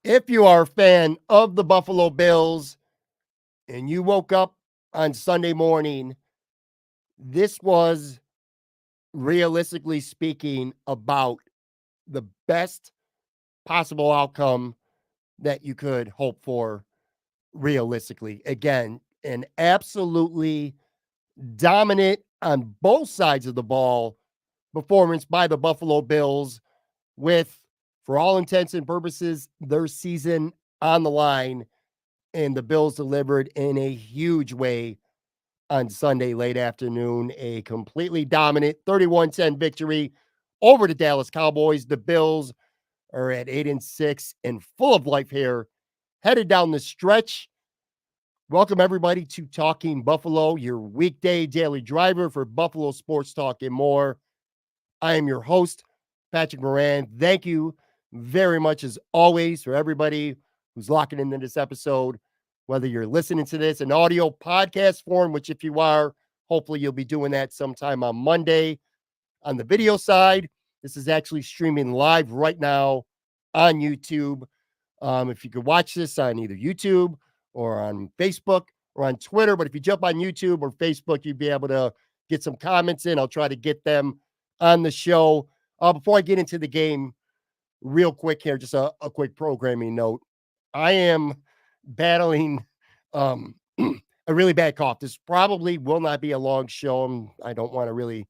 If you are a fan of the Buffalo Bills and you woke up on Sunday morning, this was realistically speaking about the best possible outcome that you could hope for realistically. Again, an absolutely dominant on both sides of the ball performance by the Buffalo Bills with, for all intents and purposes, their season on the line. And the Bills delivered in a huge way on Sunday late afternoon, a completely dominant 31-10 victory over the Dallas Cowboys. The Bills are at 8-6 and full of life here, headed down the stretch. Welcome everybody to Talking Buffalo, your weekday daily driver for Buffalo sports talk and more. I am your host, Patrick Moran. Thank you very much, as always, for everybody who's locking into this episode, whether you're listening to this in audio podcast form, which if you are, hopefully you'll be doing that sometime on Monday. On the video side, this is actually streaming live right now on YouTube. If you could watch this on either YouTube or on Facebook or on Twitter, but if you jump on YouTube or Facebook, you'd be able to get some comments in. I'll try to get them on the show. Before I get into the game, real quick here, just a quick programming note. I am battling a really bad cough. This probably will not be a long show. I don't want to really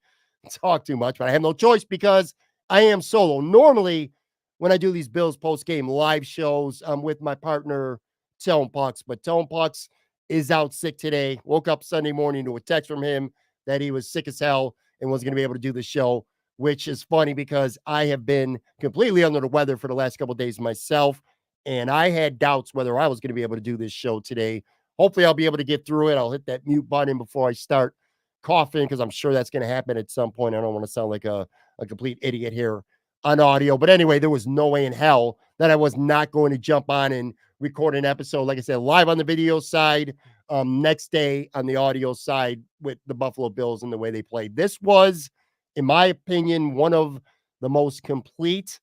talk too much, but I have no choice because I am solo. Normally, when I do these Bills post-game live shows, I'm with my partner, Tone Pucks, but Tone Pucks is out sick today. Woke up Sunday morning to a text from him that he was sick as hell and was going to be able to do the show, which is funny because I have been completely under the weather for the last couple of days myself, and I had doubts whether I was going to be able to do this show today. Hopefully, I'll be able to get through it. I'll hit that mute button before I start coughing because I'm sure that's going to happen at some point. I don't want to sound like a complete idiot here on audio. But anyway, there was no way in hell that I was not going to jump on and record an episode, like I said, live on the video side, next day on the audio side with the Buffalo Bills and the way they played. This was, in my opinion, one of the most complete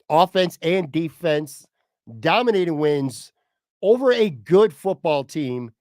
offense and defense dominating wins over a good football team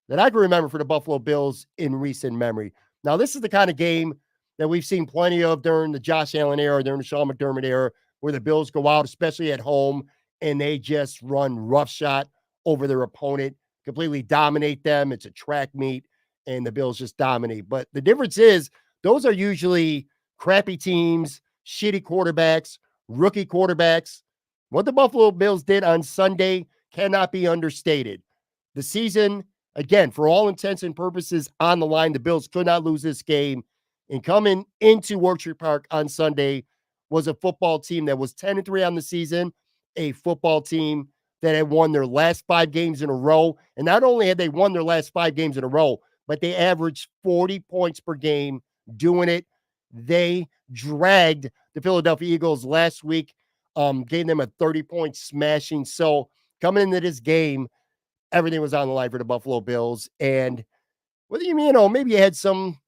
that I can remember for the Buffalo Bills in recent memory. Now, this is the kind of game that we've seen plenty of during the Josh Allen era, during the Sean McDermott era, where the Bills go out, especially at home, and they just run roughshod over their opponent, completely dominate them. It's a track meet, and the Bills just dominate. But the difference is those are usually crappy teams, shitty quarterbacks, rookie quarterbacks. What the Buffalo Bills did on Sunday cannot be understated. The season, again, for all intents and purposes, on the line. The Bills could not lose this game. And coming into Orchard Park on Sunday was a football team that was 10-3 on the season, a football team that had won their last 5 games in a row. And not only had they won their last 5 games in a row, but they averaged 40 points per game doing it. They dragged the Philadelphia Eagles last week, gave them a 30-point smashing. So coming into this game, everything was on the line for the Buffalo Bills. And whether maybe you had some,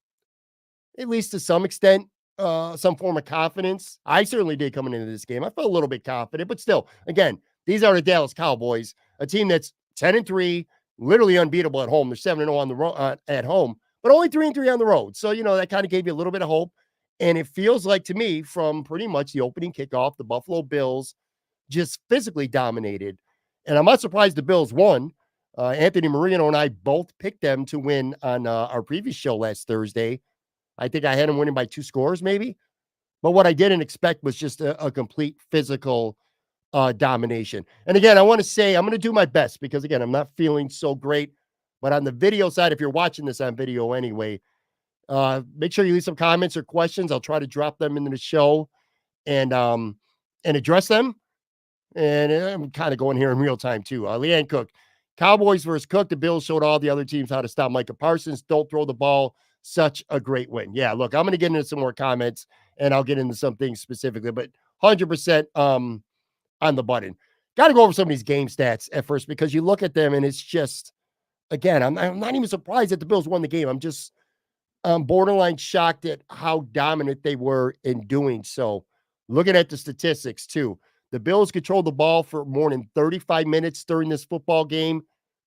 at least to some extent, some form of confidence. I certainly did coming into this game. I felt a little bit confident, but still, again, these are the Dallas Cowboys, a team that's 10-3, literally unbeatable at home. They're 7-0 on the road at home, but only 3-3 on the road. So, that kind of gave you a little bit of hope. And it feels like to me, from pretty much the opening kickoff, the Buffalo Bills just physically dominated. And I'm not surprised the Bills won. Anthony Marino and I both picked them to win on our previous show last Thursday. I think I had them winning by 2 scores, maybe. But what I didn't expect was just a complete physical domination. And again, I want to say I'm going to do my best because, again, I'm not feeling so great. But on the video side, if you're watching this on video anyway, make sure you leave some comments or questions. I'll try to drop them into the show and address them. And I'm kind of going here in real time, too. Leanne Cook, Cowboys versus Cook. The Bills showed all the other teams how to stop Micah Parsons. Don't throw the ball. Such a great win. Yeah, look, I'm going to get into some more comments, and I'll get into some things specifically, but 100% on the button. Got to go over some of these game stats at first because you look at them, and it's just, again, I'm not even surprised that the Bills won the game. I'm just borderline shocked at how dominant they were in doing so. Looking at the statistics, too. The Bills controlled the ball for more than 35 minutes during this football game.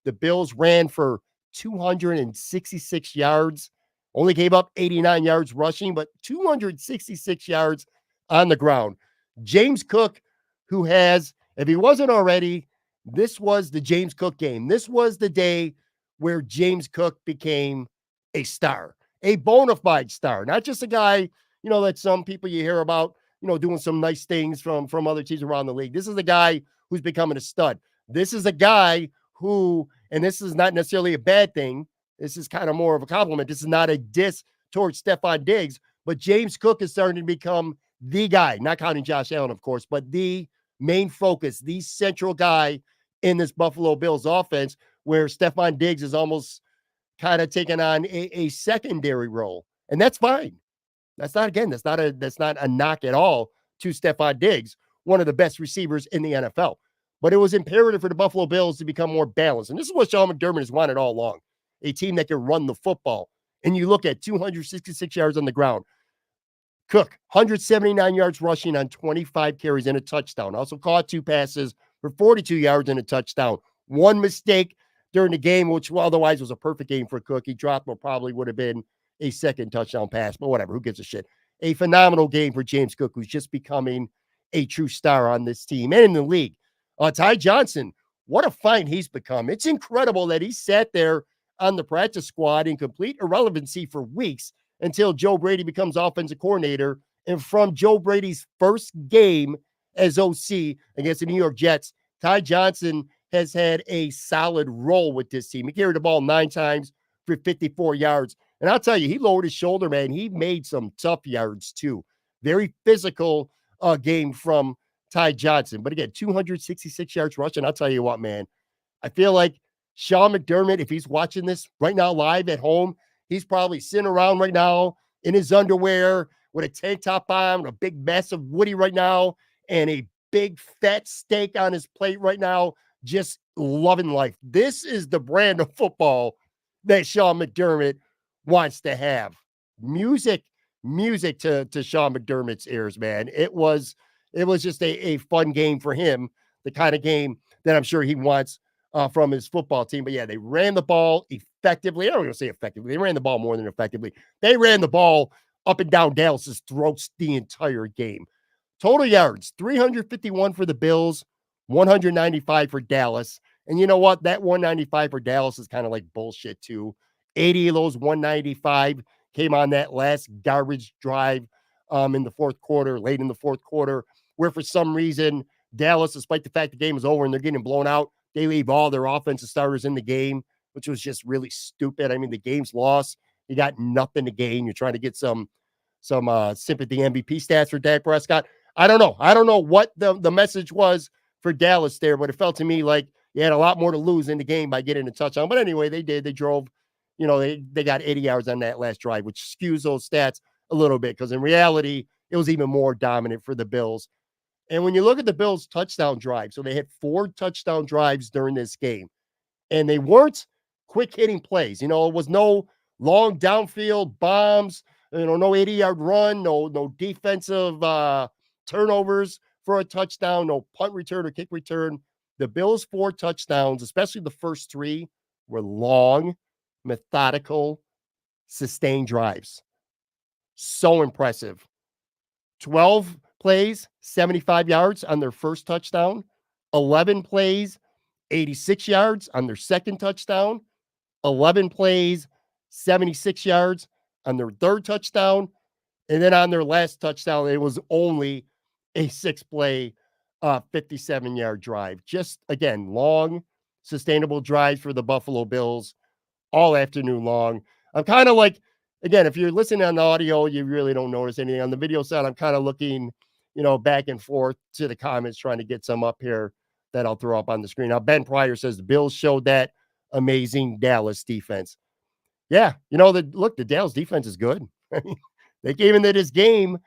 The Bills ran for 266 yards, only gave up 89 yards rushing, but 266 yards on the ground. James Cook, who has, if he wasn't already, this was the James Cook game. This was the day where James Cook became a star, a bona fide star, not just a guy, that some people you hear about, doing some nice things from other teams around the league. This is a guy who's becoming a stud. This is a guy who, and this is not necessarily a bad thing. This is kind of more of a compliment. This is not a diss towards Stefon Diggs, but James Cook is starting to become the guy, not counting Josh Allen, of course, but the main focus, the central guy in this Buffalo Bills offense, where Stefon Diggs is almost kind of taking on a secondary role. And that's fine. That's not a knock at all to Stefon Diggs, one of the best receivers in the NFL. But it was imperative for the Buffalo Bills to become more balanced. And this is what Sean McDermott has wanted all along, a team that can run the football. And you look at 266 yards on the ground. Cook, 179 yards rushing on 25 carries and a touchdown. Also caught 2 passes for 42 yards and a touchdown. One mistake during the game, which otherwise was a perfect game for Cook. He dropped what probably would have been a second touchdown pass, but whatever. Who gives a shit? A phenomenal game for James Cook, who's just becoming a true star on this team and in the league. Ty Johnson, what a find he's become. It's incredible that he sat there on the practice squad in complete irrelevancy for weeks until Joe Brady becomes offensive coordinator. And from Joe Brady's first game as OC against the New York Jets, Ty Johnson has had a solid role with this team. He carried the ball 9 times for 54 yards. And I'll tell you, he lowered his shoulder, man. He made some tough yards too. Very physical game from Ty Johnson. But again, 266 yards rushing. I'll tell you what, man. I feel like Sean McDermott, if he's watching this right now live at home, he's probably sitting around right now in his underwear with a tank top on, a big mess of Woody right now, and a big fat steak on his plate right now, just loving life. This is the brand of football that Sean McDermott wants to have. Music to Sean McDermott's ears, man. It was just a fun game for him, the kind of game that I'm sure he wants from his football team. But yeah, they ran the ball effectively. I don't want to say effectively. They ran the ball more than effectively. They ran the ball up and down Dallas's throats the entire game. Total yards, 351 for the Bills, 195 for Dallas. And you know what? That 195 for Dallas is kind of like bullshit too. 80 of those 195 came on that last garbage drive in the fourth quarter, late in the fourth quarter, where for some reason Dallas, despite the fact the game is over and they're getting blown out, they leave all their offensive starters in the game, which was just really stupid. I mean, the game's lost. You got nothing to gain. You're trying to get some sympathy MVP stats for Dak Prescott. I don't know. I don't know what the message was for Dallas there, but it felt to me like you had a lot more to lose in the game by getting a touchdown. But anyway, they did. They drove, they got 80 yards on that last drive, which skews those stats a little bit because in reality, it was even more dominant for the Bills. And when you look at the Bills' touchdown drive, so they had 4 touchdown drives during this game, and they weren't quick hitting plays. It was no long downfield bombs, no 80-yard run, no defensive turnovers for a touchdown, no punt return or kick return. The Bills' 4 touchdowns, especially the first 3, were long, methodical, sustained drives. So impressive. 12 plays, 75 yards on their first touchdown. 11 plays, 86 yards on their second touchdown. 11 plays, 76 yards on their third touchdown. And then on their last touchdown, it was only a 6-play, 57-yard drive. Just, again, long, sustainable drives for the Buffalo Bills all afternoon long. I'm kind of like, again, if you're listening on the audio, you really don't notice anything. On the video side, I'm kind of looking, back and forth to the comments, trying to get some up here that I'll throw up on the screen. Now, Ben Pryor says the Bills showed that amazing Dallas defense. Yeah, the Dallas defense is good. They came into this game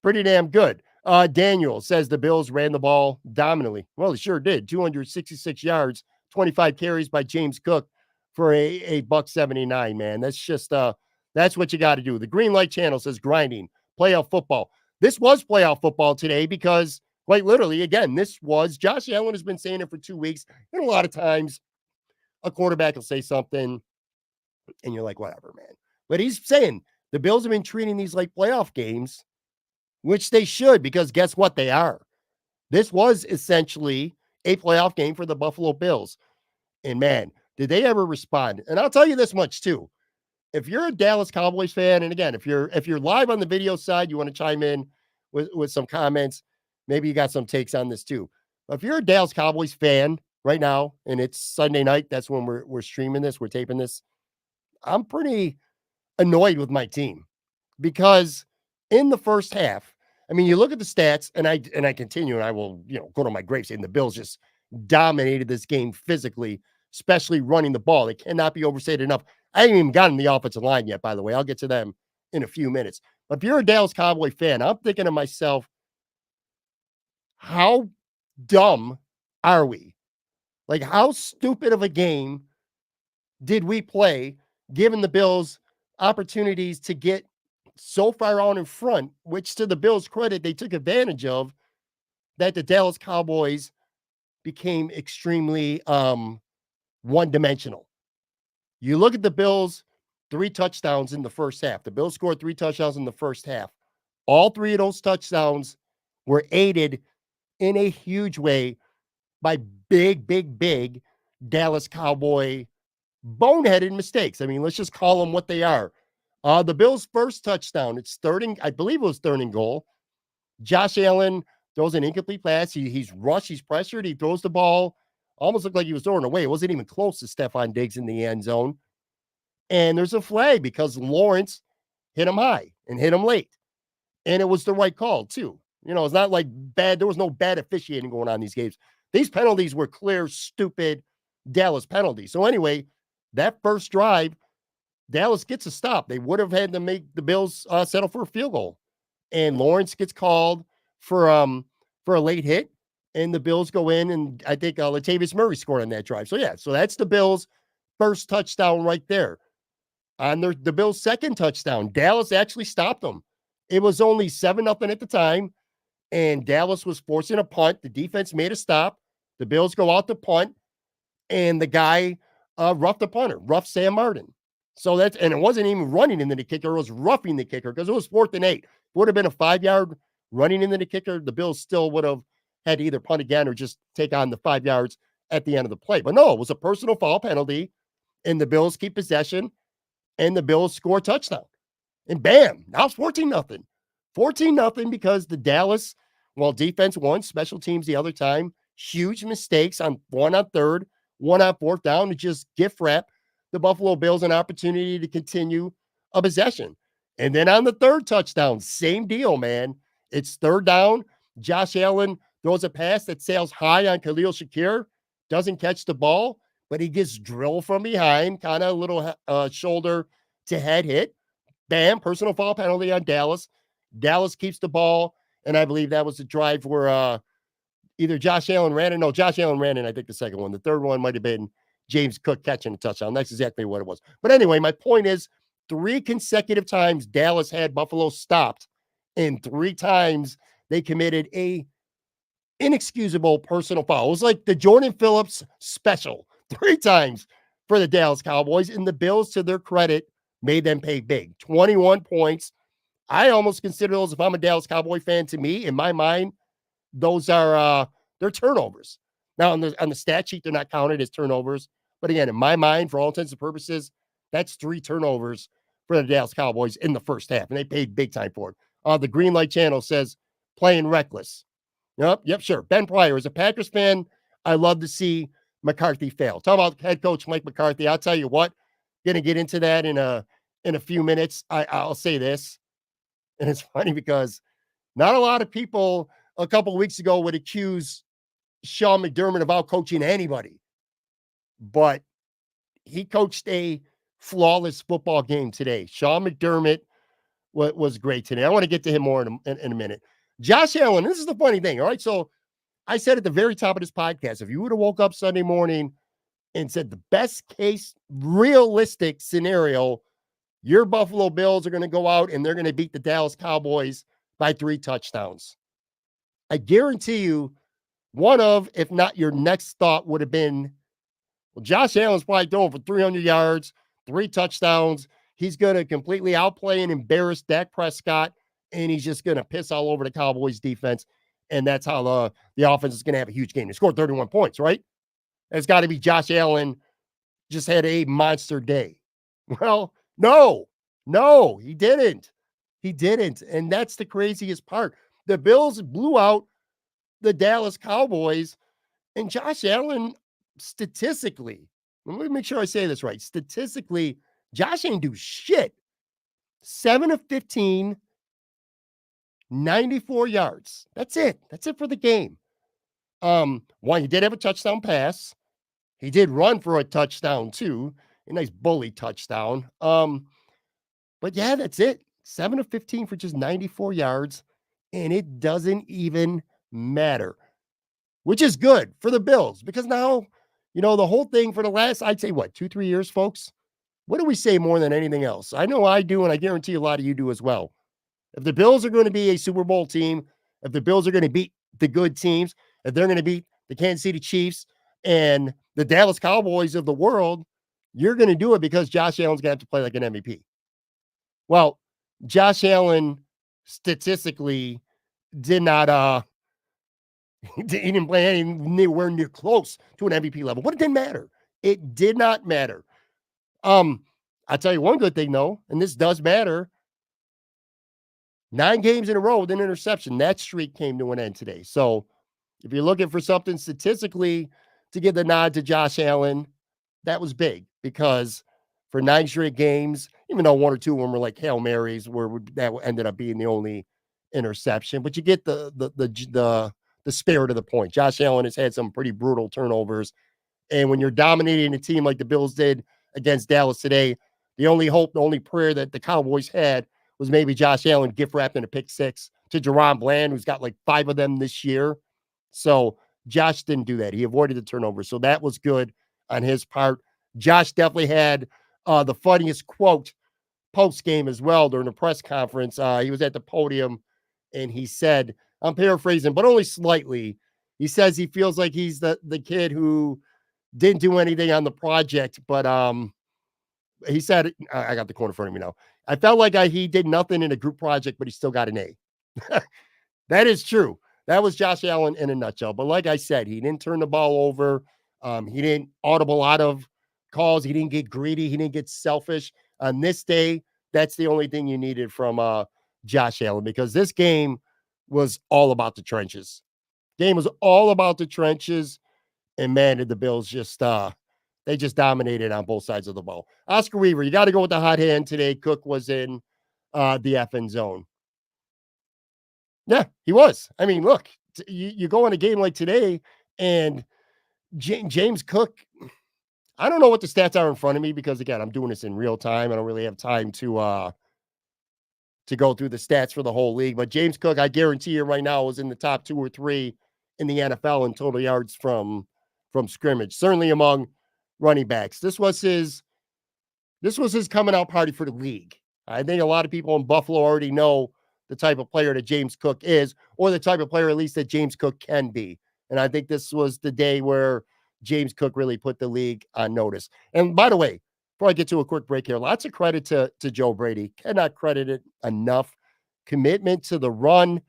pretty damn good. Daniel says the Bills ran the ball dominantly. Well, they sure did. 266 yards, 25 carries by James Cook for a $179, man. That's just that's what you got to do. The Green Light Channel says grinding, playoff football. This was playoff football today because Quite literally, again, this was Josh Allen has been saying it for 2 weeks. And a lot of times a quarterback will say something and you're like, whatever, man. But he's saying the Bills have been treating these like playoff games, which they should, because guess what? They are. This was essentially a playoff game for the Buffalo Bills. And man, did they ever respond? And I'll tell you this much too. If you're a Dallas Cowboys fan, and again, if you're live on the video side, you want to chime in with some comments, maybe you got some takes on this too. But if you're a Dallas Cowboys fan right now, and it's Sunday night, that's when we're streaming this, we're taping this. I'm pretty annoyed with my team because in the first half, I mean, you look at the stats, and I continue, and I will, go to my grave saying the Bills just dominated this game physically, especially running the ball. It cannot be overstated enough. I haven't even gotten the offensive line yet, by the way. I'll get to them in a few minutes. But if you're a Dallas Cowboy fan, I'm thinking to myself, how dumb are we? Like, how stupid of a game did we play, given the Bills opportunities to get so far out in front, which to the Bills' credit, they took advantage of, that the Dallas Cowboys became extremely one-dimensional. You look at the Bills, 3 touchdowns in the first half. The Bills scored 3 touchdowns in the first half. All 3 of those touchdowns were aided in a huge way by big Dallas Cowboy boneheaded mistakes. I mean, let's just call them what they are. The Bills' first touchdown, I believe it was 3rd and goal. Josh Allen throws an incomplete pass. He's rushed, he's pressured, he throws the ball. Almost looked like he was throwing away. It wasn't even close to Stephon Diggs in the end zone. And there's a flag because Lawrence hit him high and hit him late. And it was the right call, too. It's not like there was no bad officiating going on in these games. These penalties were clear, stupid Dallas penalties. So anyway, that first drive, Dallas gets a stop. They would have had to make the Bills settle for a field goal. And Lawrence gets called for a late hit. And the Bills go in, and I think Latavius Murray scored on that drive. So that's the Bills' first touchdown right there. On the Bills' second touchdown, Dallas actually stopped them. It was only 7-0 at the time, and Dallas was forcing a punt. The defense made a stop. The Bills go out to punt, and the guy roughed the punter, roughed Sam Martin. And it wasn't even running into the kicker. It was roughing the kicker because it was 4th and 8. It would have been a 5-yard running into the kicker. The Bills still would have had to either punt again or just take on the 5 yards at the end of the play. But no, it was a personal foul penalty, and the Bills keep possession, and the Bills score a touchdown. And bam, now it's 14-0. 14-0 because the Dallas, defense won, special teams the other time, huge mistakes on 1 on 3rd, 1 on 4th down to just gift wrap the Buffalo Bills an opportunity to continue a possession. And then on the 3rd touchdown, same deal, man. It's 3rd down. Josh Allen throws a pass that sails high on Khalil Shakir, doesn't catch the ball, but he gets drilled from behind, kind of a little shoulder to head hit. Bam, personal foul penalty on Dallas. Dallas keeps the ball, and I believe that was the drive where either Josh Allen ran it. No, Josh Allen ran in, I think, the second one. The third one might have been James Cook catching a touchdown. That's exactly what it was. But anyway, my point is 3 consecutive times Dallas had Buffalo stopped, and 3 times they committed a inexcusable personal foul. It was like the Jordan Phillips special 3 times for the Dallas Cowboys, and the Bills, to their credit, made them pay big. 21 points. I almost consider those, if I'm a Dallas Cowboy fan, to me, in my mind, those are they're turnovers. Now, on the stat sheet, they're not counted as turnovers. But again, in my mind, for all intents and purposes, that's 3 turnovers for the Dallas Cowboys in the first half, and they paid big time for it. The Green Light Channel says, playing reckless. Yep, sure. Ben Pryor, as a Packers fan, I love to see McCarthy fail. Talk about head coach Mike McCarthy. I'll tell you what, going to get into that in a few minutes. I'll say this, and it's funny because not a lot of people a couple of weeks ago would accuse Sean McDermott of out-coaching anybody, but he coached a flawless football game today. Sean McDermott was great today. I want to get to him more in a minute. Josh Allen, this is the funny thing, all right? So I said at the very top of this podcast, if you would have woke up Sunday morning and said the best case realistic scenario, your Buffalo Bills are going to go out and they're going to beat the Dallas Cowboys by 3 touchdowns. I guarantee you, one of, if not your next thought would have been, well, Josh Allen's probably throwing for 300 yards, 3 touchdowns. He's going to completely outplay and embarrass Dak Prescott, and he's just going to piss all over the Cowboys defense. And that's how the offense is going to have a huge game. They scored 31 points, right? It's got to be Josh Allen just had a monster day. Well, no, he didn't. He didn't. And that's the craziest part. The Bills blew out the Dallas Cowboys, and Josh Allen, statistically, let me make sure I say this right. Statistically, Josh ain't do shit. 7 of 15, 94 yards. That's it. That's it for the game. One, he did have a touchdown pass. He did run for a touchdown too. A nice bully touchdown. But yeah, that's it. 7 of 15 for just 94 yards. And it doesn't even matter, which is good for the Bills because now, the whole thing for the last, I'd say, 2-3 years, folks? What do we say more than anything else? I know I do, and I guarantee a lot of you do as well. If the Bills are going to be a Super Bowl team, if the Bills are going to beat the good teams, if they're going to beat the Kansas City Chiefs and the Dallas Cowboys of the world, you're going to do it because Josh Allen's going to have to play like an MVP. Well, Josh Allen statistically did not, he didn't play anywhere near close to an MVP level, but it didn't matter. It did not matter. I'll tell you one good thing though, and this does matter. 9 games in a row with an interception. That streak came to an end today. So if you're looking for something statistically to give the nod to Josh Allen, that was big because for 9 straight games, even though 1 or 2 of them were like Hail Marys, where that ended up being the only interception, but you get the spirit of the point. Josh Allen has had some pretty brutal turnovers. And when you're dominating a team like the Bills did against Dallas today, the only hope, the only prayer that the Cowboys had was maybe Josh Allen gift wrapped in a pick 6 to Jerron Bland, who's got like 5 of them this year. So Josh didn't do that. He avoided the turnover. So that was good on his part. Josh definitely had the funniest quote post game as well during the press conference. He was at the podium and he said, I'm paraphrasing, but only slightly. He says he feels like he's the kid who didn't do anything on the project, but he said, I got the quote in front of me now. I felt like he did nothing in a group project, but he still got an A. That is true. That was Josh Allen in a nutshell. But like I said, he didn't turn the ball over. He didn't audible out of calls. He didn't get greedy. He didn't get selfish. On this day, that's the only thing you needed from Josh Allen because this game was all about the trenches. Game was all about the trenches. And man, did the Bills just they just dominated on both sides of the ball. Oscar Weaver, you got to go with the hot hand today. Cook was in the effing zone. Yeah, he was. I mean, look, you go in a game like today, and James Cook, I don't know what the stats are in front of me because, again, I'm doing this in real time. I don't really have time to go through the stats for the whole league. But James Cook, I guarantee you right now, was in the top 2 or 3 in the NFL in total yards from scrimmage, certainly among running backs. This was his coming out party for the league. I think a lot of people in Buffalo already know the type of player that James Cook is, or the type of player at least that James Cook can be. And I think this was the day where James Cook really put the league on notice. And by the way, before I get to a quick break here, lots of credit to Joe Brady. Cannot credit it enough. Commitment to the run.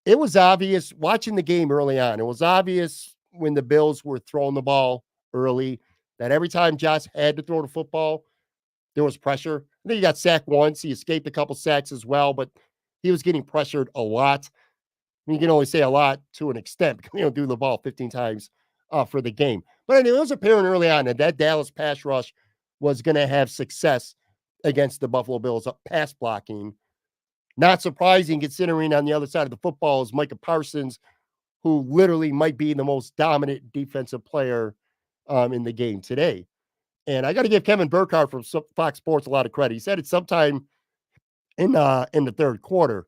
It was obvious watching the game early on. It was obvious when the Bills were throwing the ball early that every time Josh had to throw the football, there was pressure. I think he got sacked once. He escaped a couple sacks as well, but he was getting pressured a lot. I mean, you can only say a lot to an extent because you don't do the ball 15 times for the game. But anyway, it was apparent early on that Dallas pass rush was going to have success against the Buffalo Bills pass blocking. Not surprising considering on the other side of the football is Micah Parsons, who literally might be the most dominant defensive player in the game today. And I got to give Kevin Burkhardt from Fox Sports a lot of credit. He said it sometime in the third quarter.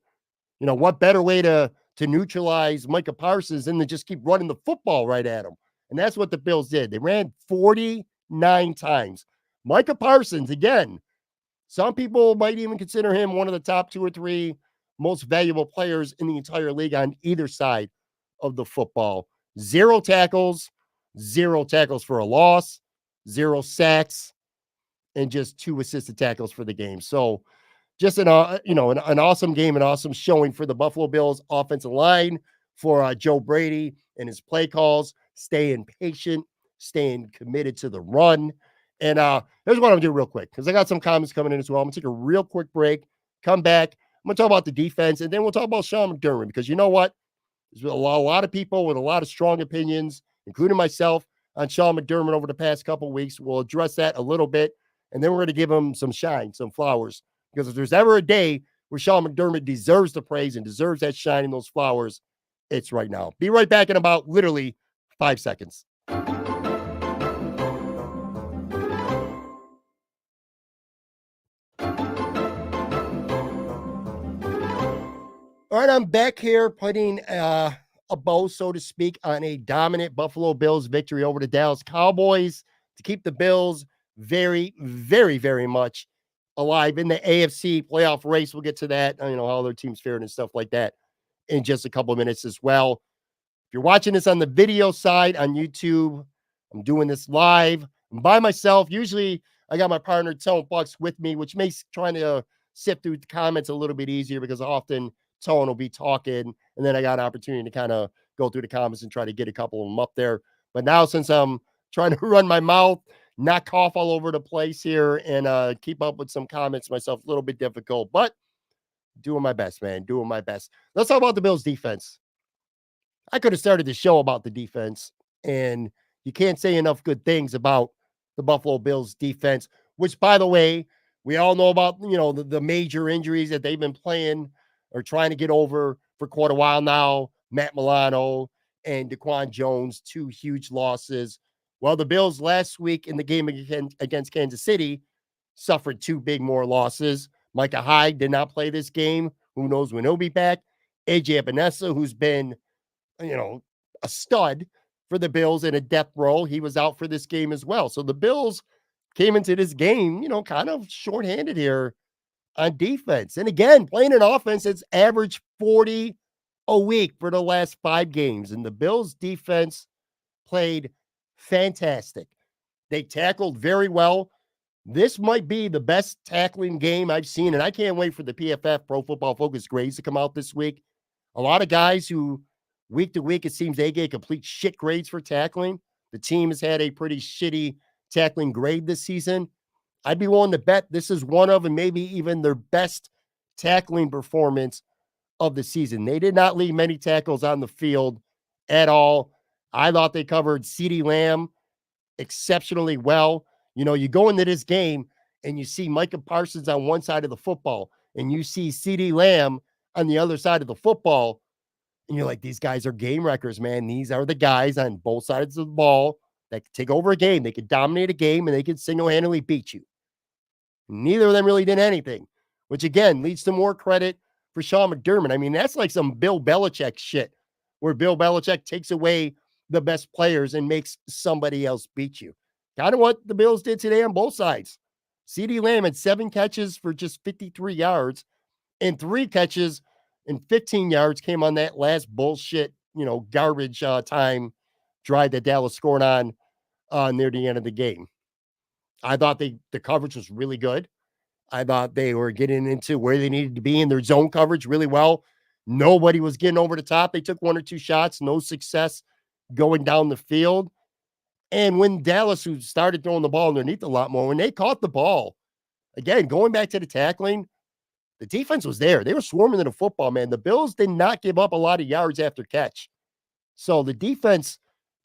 What better way to neutralize Micah Parsons than to just keep running the football right at him? And that's what the Bills did. They ran 49 times. Micah Parsons, again, some people might even consider him one of the top 2 or 3 most valuable players in the entire league on either side of the football. 0 tackles for a loss, 0 sacks, and just 2 assisted tackles for the game. So just an awesome game, an awesome showing for the Buffalo Bills offensive line, for Joe Brady and his play calls, staying patient, staying committed to the run. And here's what I'm gonna do real quick, because I got some comments coming in as well. I'm gonna take a real quick break, come back. I'm gonna talk about the defense, and then we'll talk about Sean McDermott, because you know what? There's a lot of people with a lot of strong opinions, including myself, on Sean McDermott over the past couple of weeks. We'll address that a little bit, and then we're going to give him some shine, some flowers. Because if there's ever a day where Sean McDermott deserves the praise and deserves that shine and those flowers, it's right now. Be right back in about literally 5 seconds. All right, I'm back here putting a bow, so to speak, on a dominant Buffalo Bills victory over the Dallas Cowboys to keep the Bills very, very, very much alive in the AFC playoff race. We'll get to that, how other teams fared and stuff like that in just a couple of minutes as well. If you're watching this on the video side on YouTube, I'm doing this live. I'm by myself. Usually I got my partner Tone Bucks with me, which makes trying to sift through the comments a little bit easier, because often Tone will be talking and then I got an opportunity to kind of go through the comments and try to get a couple of them up there. But now, since I'm trying to run my mouth, not cough all over the place here, and keep up with some comments myself, a little bit difficult, but doing my best, man. Doing my best. Let's talk about the Bills defense. I could have started the show about the defense, and you can't say enough good things about the Buffalo Bills defense, which, by the way, we all know about, the major injuries that they've been playing or trying to get over for quite a while now. Matt Milano and Daquan Jones, 2 huge losses. Well, the Bills last week in the game against Kansas City suffered 2 big more losses. Micah Hyde did not play this game. Who knows when he'll be back? AJ Epinesa, who's been a stud for the Bills in a depth role, he was out for this game as well. So the Bills came into this game, kind of shorthanded here on defense. And again, playing an offense that's averaged 40 a week for the last 5 games. And the Bills defense played fantastic. They tackled very well. This might be the best tackling game I've seen, and I can't wait for the PFF Pro Football Focus grades to come out this week. A lot of guys who week to week, it seems they get complete shit grades for tackling. The team has had a pretty shitty tackling grade this season. I'd be willing to bet this is one of, and maybe even their best tackling performance of the season. They did not leave many tackles on the field at all. I thought they covered CeeDee Lamb exceptionally well. You go into this game and you see Micah Parsons on one side of the football, and you see CeeDee Lamb on the other side of the football. And you're like, these guys are game wreckers, man. These are the guys on both sides of the ball that can take over a game. They could dominate a game, and they could single-handedly beat you. Neither of them really did anything, which, again, leads to more credit for Sean McDermott. I mean, that's like some Bill Belichick shit, where Bill Belichick takes away the best players and makes somebody else beat you. Kind of what the Bills did today on both sides. CeeDee Lamb had 7 catches for just 53 yards, and 3 catches and 15 yards came on that last bullshit, garbage time drive that Dallas scored on near the end of the game. I thought the coverage was really good. I thought they were getting into where they needed to be in their zone coverage really well. Nobody was getting over the top. They took 1 or 2 shots, no success going down the field. And when Dallas, who started throwing the ball underneath a lot more, when they caught the ball, again, going back to the tackling, the defense was there. They were swarming to the football, man. The Bills did not give up a lot of yards after catch. So the defense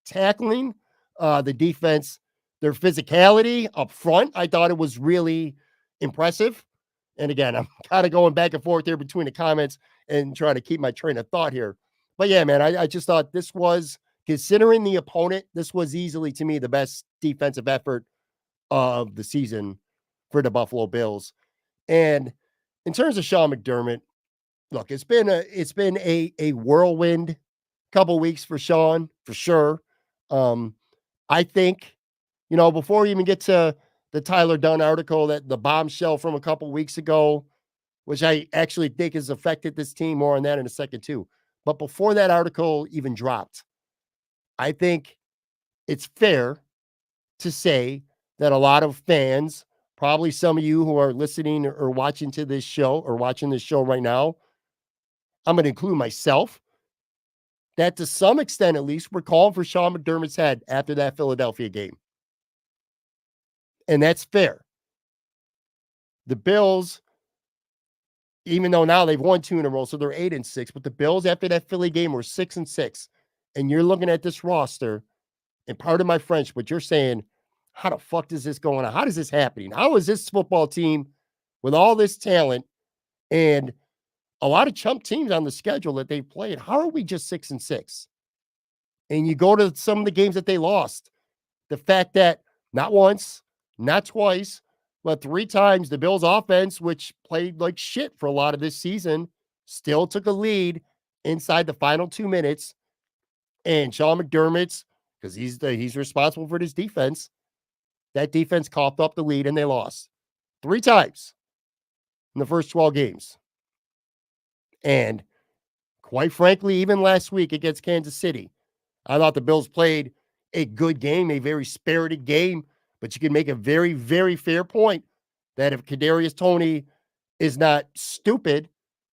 tackling, the defense, their physicality up front, I thought it was really impressive. And again, I'm kind of going back and forth there between the comments and trying to keep my train of thought here. But yeah, man, I just thought this was, considering the opponent, this was easily, to me, the best defensive effort of the season for the Buffalo Bills. And in terms of Sean McDermott, look, it's been a whirlwind couple weeks for Sean, for sure. I think, before we even get to the Tyler Dunn article, that the bombshell from a couple weeks ago, which I actually think has affected this team, more on that in a second too. But before that article even dropped, I think it's fair to say that a lot of fans, probably some of you who are listening or watching to this show or watching this show right now, I'm going to include myself, that to some extent at least, we're calling for Sean McDermott's head after that Philadelphia game. And that's fair. The Bills, even though now they've won 2 in a row, so they're 8-6, but the Bills after that Philly game were 6-6. And you're looking at this roster, and pardon my French, but you're saying, how the fuck is this going on? How is this happening? How is this football team with all this talent and a lot of chump teams on the schedule that they've played? How are we just 6-6? And you go to some of the games that they lost. The fact that not once, not twice, but 3 times the Bills offense, which played like shit for a lot of this season, still took a lead inside the final 2 minutes. And Sean McDermott's, because he's responsible for this defense, that defense coughed up the lead and they lost 3 times in the first 12 games. And quite frankly, even last week against Kansas City, I thought the Bills played a good game, a very spirited game, but you can make a very, very fair point that if Kadarius Toney is not stupid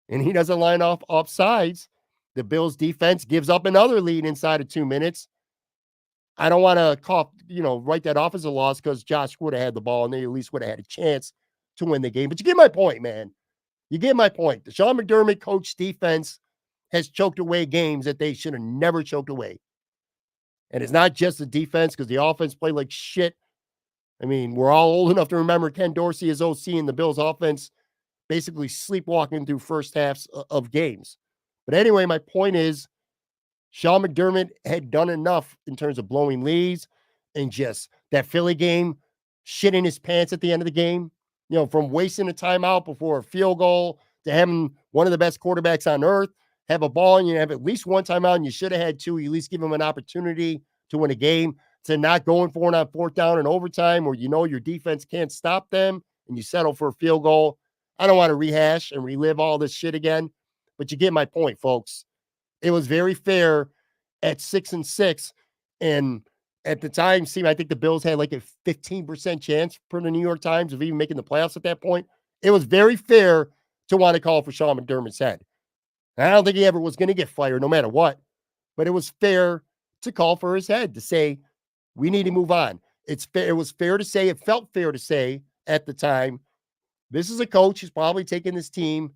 and he doesn't line off offsides, the Bills defense gives up another lead inside of 2 minutes. I don't want to write that off as a loss because Josh would have had the ball and they at least would have had a chance to win the game. But you get my point, man. You get my point. The Sean McDermott coach defense has choked away games that they should have never choked away. And it's not just the defense because the offense played like shit. I mean, we're all old enough to remember Ken Dorsey as OC and the Bills offense basically sleepwalking through first halves of games. But anyway, my point is Sean McDermott had done enough in terms of blowing leads and just that Philly game, shitting his pants at the end of the game, from wasting a timeout before a field goal to having one of the best quarterbacks on earth have a ball and you have at least one timeout and you should have had 2, you at least give him an opportunity to win a game, to not going for it on 4th down and overtime where your defense can't stop them and you settle for a field goal. I don't want to rehash and relive all this shit again, but you get my point, folks. It was very fair at 6-6. And at the time, I think the Bills had like a 15% chance per the New York Times of even making the playoffs at that point. It was very fair to want to call for Sean McDermott's head. And I don't think he ever was going to get fired no matter what, but it was fair to call for his head to say, we need to move on. It's fair. It was fair to say, it felt fair to say at the time, this is a coach who's probably taking this team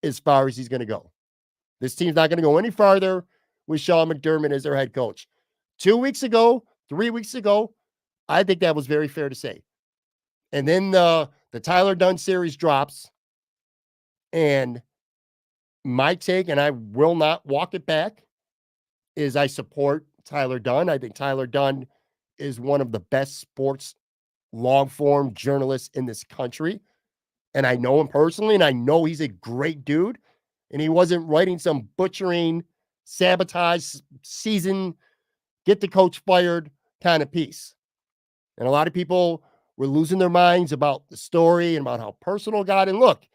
as far as he's going to go. This team's not going to go any farther with Sean McDermott as their head coach. 2 weeks ago, 3 weeks ago, I think that was very fair to say. And then the Tyler Dunne series drops. And my take, and I will not walk it back, is I support Tyler Dunne. I think Tyler Dunne is one of the best sports long-form journalists in this country. And I know him personally, and I know he's a great dude. And he wasn't writing some butchering, sabotage, season, get the coach fired kind of piece. And a lot of people were losing their minds about the story and about how personal it got. And look,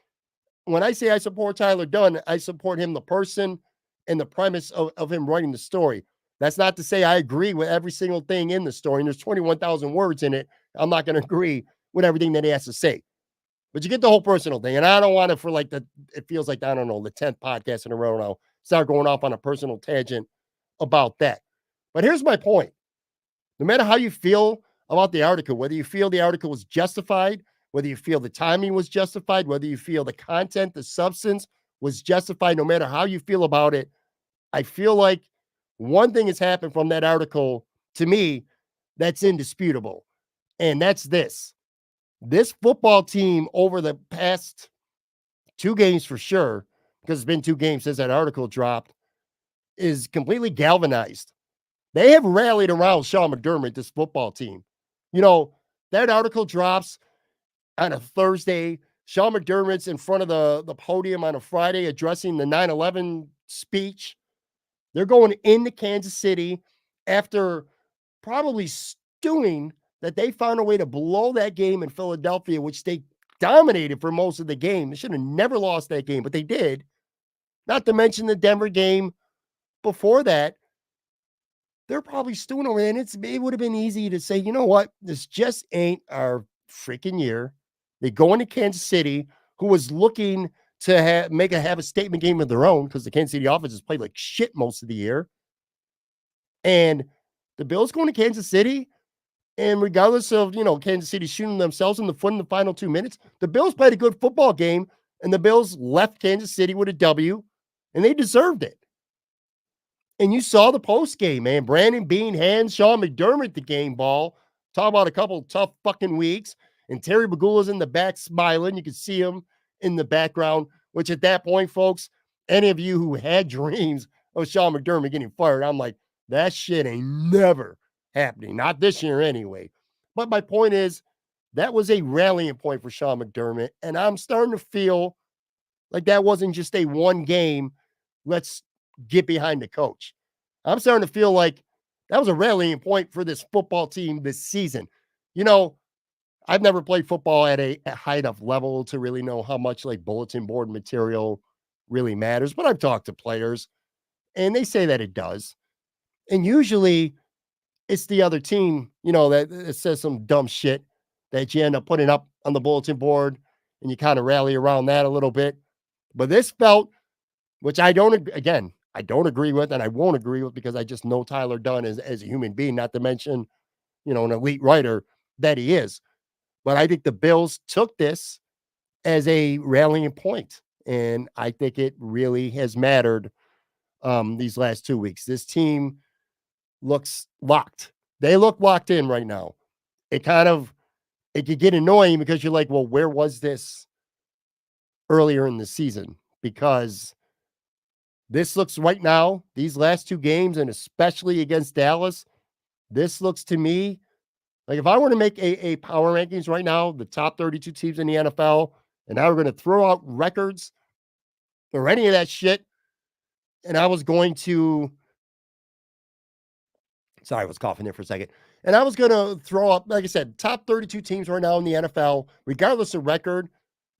when I say I support Tyler Dunne, I support him, the person, and the premise of him writing the story. That's not to say I agree with every single thing in the story. And there's 21,000 words in it. I'm not going to agree with everything that he has to say. But you get the whole personal thing. And I don't want to, it feels like, I don't know, the 10th podcast in a row now, start going off on a personal tangent about that. But here's my point. No matter how you feel about the article, whether you feel the article was justified, whether you feel the timing was justified, whether you feel the content, the substance was justified, no matter how you feel about it, I feel like one thing has happened from that article to me that's indisputable. And that's this. This football team over the past 2 games for sure, because it's been 2 games since that article dropped, is completely galvanized. They have rallied around Sean McDermott, this football team. That article drops on a Thursday. Sean McDermott's in front of the podium on a Friday addressing the 9/11 speech. They're going into Kansas City after probably stewing that they found a way to blow that game in Philadelphia, which they dominated for most of the game. They should have never lost that game, but they did. Not to mention the Denver game, before that, they're probably stewing over it. And it would have been easy to say, you know what? This just ain't our freaking year. They go into Kansas City, who was looking to have a statement game of their own because the Kansas City offense has played like shit most of the year. And the Bills going to Kansas City, and regardless of, Kansas City shooting themselves in the foot in the final 2 minutes, the Bills played a good football game, and the Bills left Kansas City with a W, and they deserved it. And you saw the post game, man. Brandon Beane hands Sean McDermott the game ball. Talk about a couple tough fucking weeks. And Terry Bagula's in the back smiling. You could see him in the background, which at that point, folks, any of you who had dreams of Sean McDermott getting fired, I'm like, that shit ain't never happening. Not this year anyway. But my point is, that was a rallying point for Sean McDermott. And I'm starting to feel like that wasn't just a one game, let's get behind the coach. I'm starting to feel like that was a rallying point for this football team this season. I've never played football at a high enough level to really know how much like bulletin board material really matters, but I've talked to players and they say that it does. And usually it's the other team, that says some dumb shit that you end up putting up on the bulletin board and you kind of rally around that a little bit. But this felt, which I don't agree with, and I won't agree with because I just know Tyler Dunn as a human being, not to mention, an elite writer that he is. But I think the Bills took this as a rallying point, and I think it really has mattered these last 2 weeks. This team looks locked. They look locked in right now. It could get annoying because you're like, well, where was this earlier in the season? Because this looks right now, these last two games, and especially against Dallas, this looks to me like if I were to make a power rankings right now, the top 32 teams in the NFL, and I were going to throw out records or any of that shit, and I was going to, sorry, I was coughing there for a second, and I was going to throw up, like I said, top 32 teams right now in the NFL, regardless of record,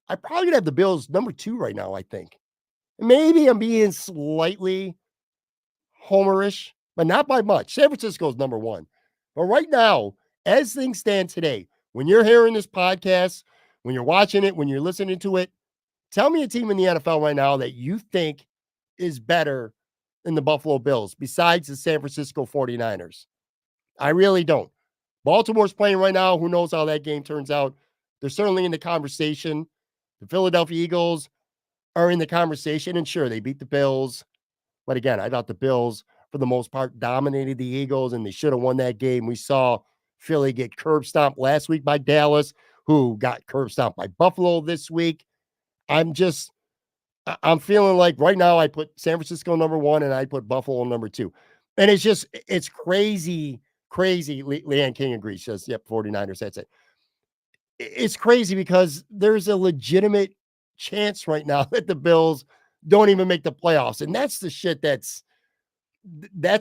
I probably would have the Bills number 2 right now, I think. Maybe I'm being slightly homerish, but not by much. San Francisco's number 1. But right now, as things stand today, when you're hearing this podcast, when you're watching it, when you're listening to it, tell me a team in the NFL right now that you think is better than the Buffalo Bills besides the San Francisco 49ers. I really don't. Baltimore's playing right now. Who knows how that game turns out? They're certainly in the conversation. The Philadelphia Eagles are in the conversation, and sure, they beat the Bills. But again, I thought the Bills, for the most part, dominated the Eagles, and they should have won that game. We saw Philly get curb stomped last week by Dallas, who got curb stomped by Buffalo this week. I'm feeling like right now I put San Francisco number 1 and I put Buffalo number 2. And it's crazy. Leanne King agrees. She says, yep, 49ers, that's it. It's crazy because there's a legitimate chance right now that the Bills don't even make the playoffs. And that's the shit that's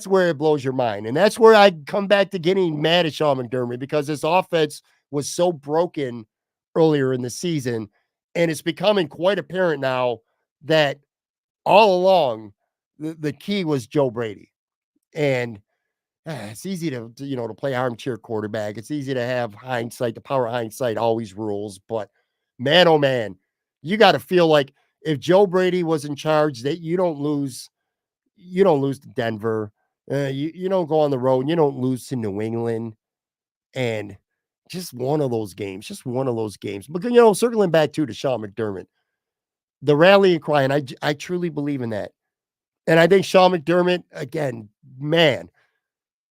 where it blows your mind. And that's where I come back to getting mad at Sean McDermott because his offense was so broken earlier in the season. And it's becoming quite apparent now that all along the key was Joe Brady. And it's easy to play armchair quarterback. It's easy to have hindsight. The power of hindsight always rules. But man, oh man, you got to feel like if Joe Brady was in charge, that you don't lose to Denver. You don't go on the road. You don't lose to New England. And just one of those games. But, circling back to Sean McDermott, the rallying cry, and I truly believe in that. And I think Sean McDermott, again, man,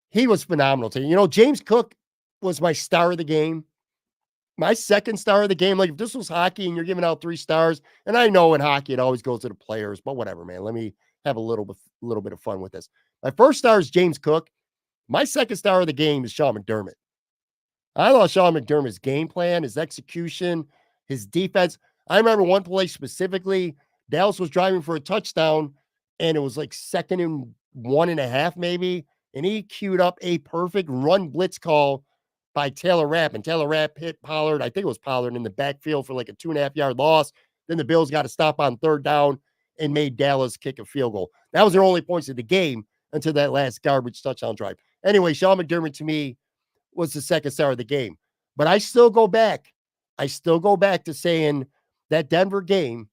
he was phenomenal today. James Cook was my star of the game. My second star of the game. Like, if this was hockey and you're giving out 3 stars, and I know in hockey it always goes to the players, but whatever, man. Let me have a little bit of fun with this. My first star is James Cook. My second star of the game is Sean McDermott. I thought Sean McDermott's game plan, his execution, his defense. I remember one play specifically. Dallas was driving for a touchdown, and it was like 2nd and 1.5 maybe, and he queued up a perfect run blitz call by Taylor Rapp, and Taylor Rapp hit Pollard. I think it was Pollard in the backfield for like a 2.5-yard loss. Then the Bills got to stop on 3rd down and made Dallas kick a field goal. That was their only points of the game, until that last garbage touchdown drive. Anyway, Sean McDermott to me was the second star of the game. But I still go back. I still go back to saying that Denver game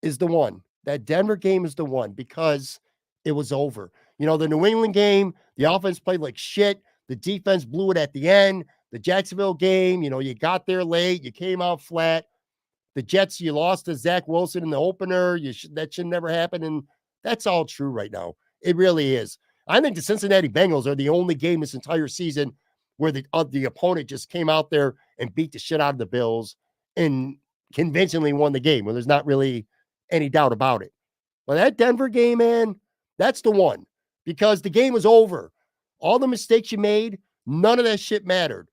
is the one. That Denver game is the one because it was over. The New England game, the offense played like shit. The defense blew it at the end. The Jacksonville game, you got there late. You came out flat. The Jets, you lost to Zach Wilson in the opener. That should never happen. And that's all true right now. It really is. I think the Cincinnati Bengals are the only game this entire season where the opponent just came out there and beat the shit out of the Bills and convincingly won the game, where there's not really any doubt about it. But that Denver game, man, that's the one, because the game was over. All the mistakes you made, none of that shit mattered.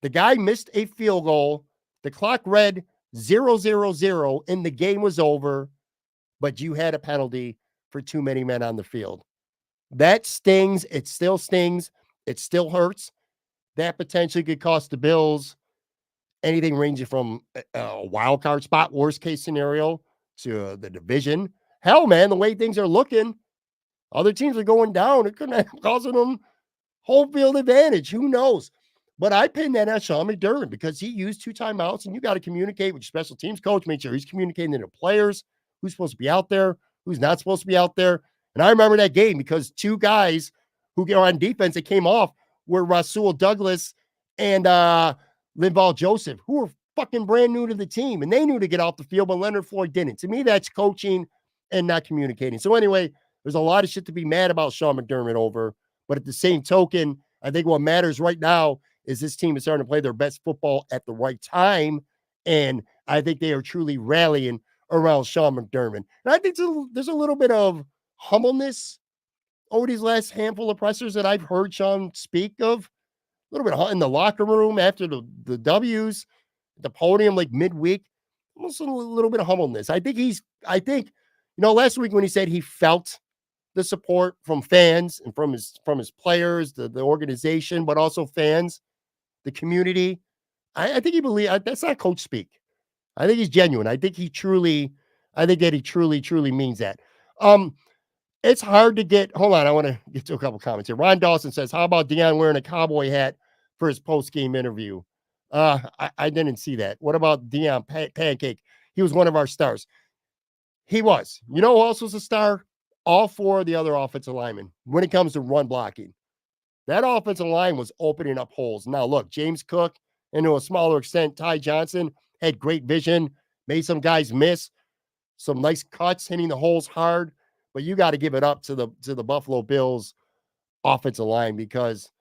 The guy missed a field goal. The clock read 0-0-0, and the game was over, but you had a penalty for too many men on the field. That stings. It still stings. It still hurts. That potentially could cost the Bills anything ranging from a wild card spot, worst case scenario, to the division. Hell, man, the way things are looking, other teams are going down. It could end up causing them home field advantage. Who knows? But I pin that on Sean McDermott because he used 2 timeouts, and you got to communicate with your special teams coach, make sure he's communicating to the players, who's supposed to be out there, who's not supposed to be out there. And I remember that game because 2 guys who are on defense that came off were Rasul Douglas and Linval Joseph, who were fucking brand new to the team, and they knew to get off the field, but Leonard Floyd didn't. To me, that's coaching and not communicating. So anyway, there's a lot of shit to be mad about Sean McDermott over, but at the same token, I think what matters right now is this team is starting to play their best football at the right time, and I think they are truly rallying around Sean McDermott. And I think there's a little bit of humbleness over these last handful of pressers that I've heard Sean speak of. A little bit in the locker room after the W's, the podium, like midweek, almost a little bit of humbleness. I think, last week when he said he felt the support from fans and from his players, the organization, but also fans, the community. I think he believes that's not coach speak. I think he's genuine. I think that he truly means that. It's hard to get. Hold on, I want to get to a couple comments here. Ron Dawson says, "How about Deion wearing a cowboy hat for his post-game interview?" I didn't see that. What about Deion Pancake? He was one of our stars. He was. You know who else was a star? All 4 of the other offensive linemen when it comes to run blocking. That offensive line was opening up holes. Now, look, James Cook, and to a smaller extent, Ty Johnson had great vision, made some guys miss, some nice cuts, hitting the holes hard. But you got to give it up to the Buffalo Bills offensive line because,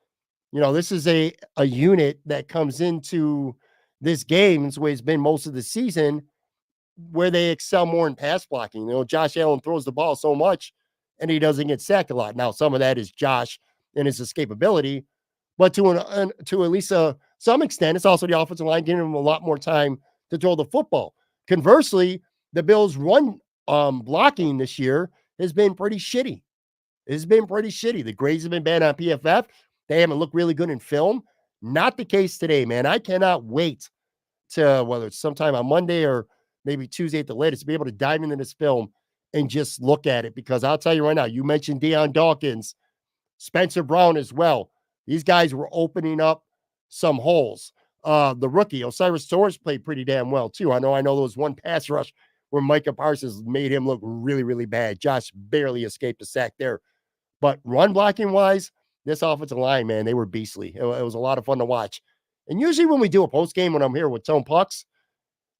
this is a unit that comes into this game, it's the way it's been most of the season, where they excel more in pass blocking. Josh Allen throws the ball so much and he doesn't get sacked a lot. Now, some of that is Josh and his escapability, but to at least some extent, it's also the offensive line giving him a lot more time to throw the football. Conversely, the Bills' run blocking this year has been pretty shitty. It's been pretty shitty. The grades have been bad on PFF. They haven't looked really good in film. Not the case today, man. I cannot wait to, whether it's sometime on Monday or maybe Tuesday at the latest, to be able to dive into this film and just look at it. Because I'll tell you right now, you mentioned Deion Dawkins, Spencer Brown as well. These guys were opening up some holes. The rookie, Osiris Torres, played pretty damn well, too. I know there was one pass rush where Micah Parsons made him look really, really bad. Josh barely escaped a sack there. But run blocking wise, this offensive line, man, they were beastly. It was a lot of fun to watch. And usually when we do a post game, when I'm here with Tone Pucks,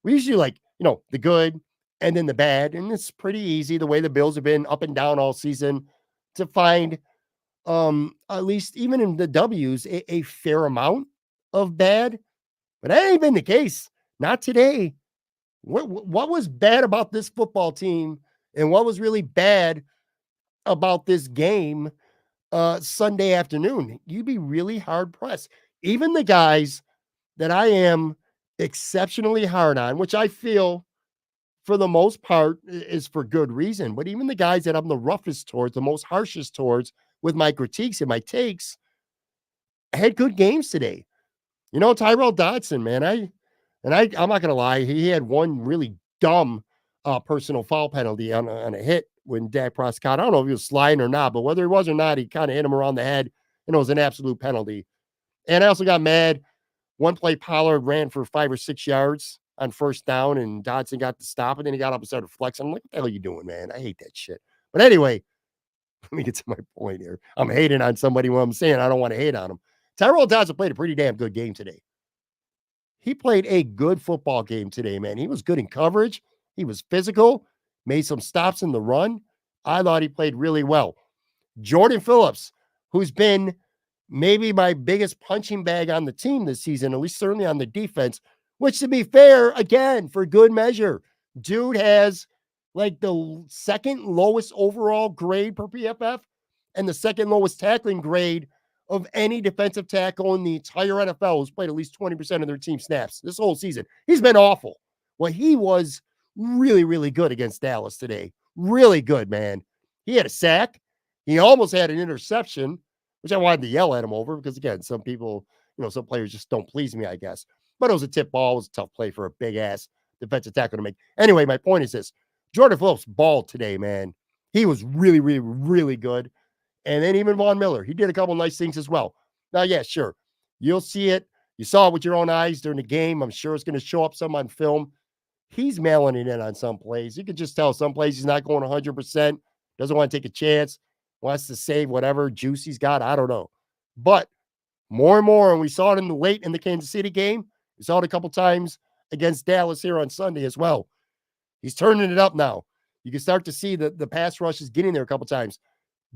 we usually the good and then the bad. And it's pretty easy the way the Bills have been up and down all season to find, at least even in the W's, a fair amount of bad. But that ain't been the case. Not today. What was bad about this football team and what was really bad about this game Sunday afternoon? You'd be really hard pressed. Even the guys that I am exceptionally hard on, which I feel for the most part is for good reason, but even the guys that I'm the roughest towards, the most harshest towards with my critiques and my takes, had good games today. Tyrell Dodson, man, I'm not going to lie. He had one really dumb personal foul penalty on a hit when Dak Prescott, I don't know if he was sliding or not, but whether he was or not, he kind of hit him around the head, and it was an absolute penalty. And I also got mad. One play, Pollard ran for 5 or 6 yards on first down, and Dodson got the stop, and then he got up and started flexing. I'm like, what the hell are you doing, man? I hate that shit. But anyway, let me get to my point here. I'm hating on somebody when I'm saying I don't want to hate on him. Tyrell Dodson played a pretty damn good game today. He played a good football game today, man. He was good in coverage. He was physical, made some stops in the run. I thought he played really well. Jordan Phillips, who's been maybe my biggest punching bag on the team this season, at least certainly on the defense, which to be fair, again, for good measure, dude has like the second lowest overall grade per PFF and the second lowest tackling grade of any defensive tackle in the entire NFL who's played at least 20% of their team snaps this whole season. He's been awful. Well, he was really, really good against Dallas today. Really good, man. He had a sack. He almost had an interception, which I wanted to yell at him over because, again, some people, some players just don't please me, I guess. But it was a tip ball. It was a tough play for a big-ass defensive tackle to make. Anyway, my point is this. Jordan Phillips balled today, man. He was really, really, really good. And then even Von Miller, he did a couple nice things as well. Now, yeah, sure. You'll see it. You saw it with your own eyes during the game. I'm sure it's going to show up some on film. He's mailing it in on some plays. You could just tell some plays he's not going 100%, doesn't want to take a chance, wants to save whatever juice he's got. I don't know. But more and more, and we saw it late in the Kansas City game. We saw it a couple times against Dallas here on Sunday as well. He's turning it up now. You can start to see the pass rush is getting there a couple times.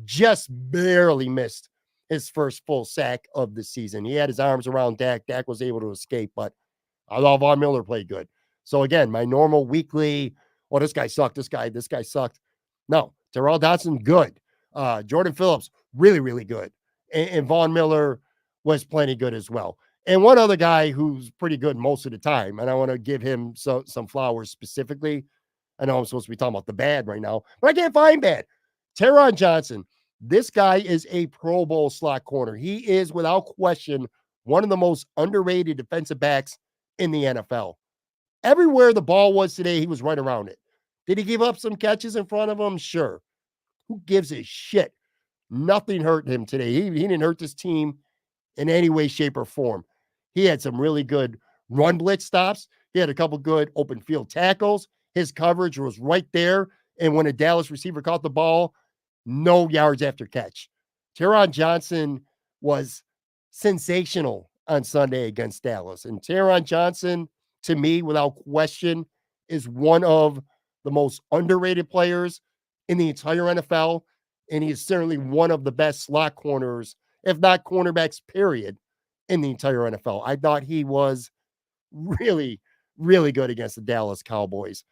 Just barely missed his first full sack of the season. He had his arms around Dak. Dak was able to escape, but I thought Von Miller played good. So again, my normal weekly, this guy sucked. This guy sucked. No, Tyrell Dodson, good. Jordan Phillips, really, really good. And Von Miller was plenty good as well. And one other guy who's pretty good most of the time, and I want to give him some flowers specifically. I know I'm supposed to be talking about the bad right now, but I can't find bad. Taron Johnson, this guy is a Pro Bowl slot corner. He is, without question, one of the most underrated defensive backs in the NFL. Everywhere the ball was today, he was right around it. Did he give up some catches in front of him? Sure. Who gives a shit? Nothing hurt him today. He didn't hurt this team in any way, shape, or form. He had some really good run blitz stops. He had a couple good open field tackles. His coverage was right there. And when a Dallas receiver caught the ball, no yards after catch. Taron Johnson was sensational on Sunday against Dallas. And Taron Johnson, to me, without question, is one of the most underrated players in the entire NFL. And he is certainly one of the best slot corners, if not cornerbacks, period, in the entire NFL. I thought he was really, really good against the Dallas Cowboys.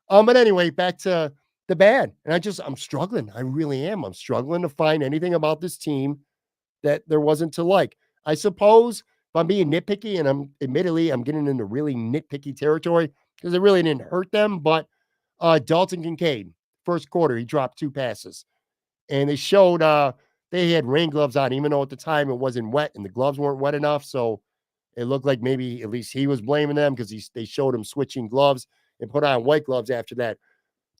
But anyway, back to the bad. And I'm struggling. I really am. I'm struggling to find anything about this team that there wasn't to like. I suppose if I'm being nitpicky, and I'm getting into really nitpicky territory because it really didn't hurt them. But Dalton Kincaid, first quarter, he dropped 2 passes. And they showed they had rain gloves on, even though at the time it wasn't wet and the gloves weren't wet enough. So it looked like maybe at least he was blaming them because they showed him switching gloves and put on white gloves after that.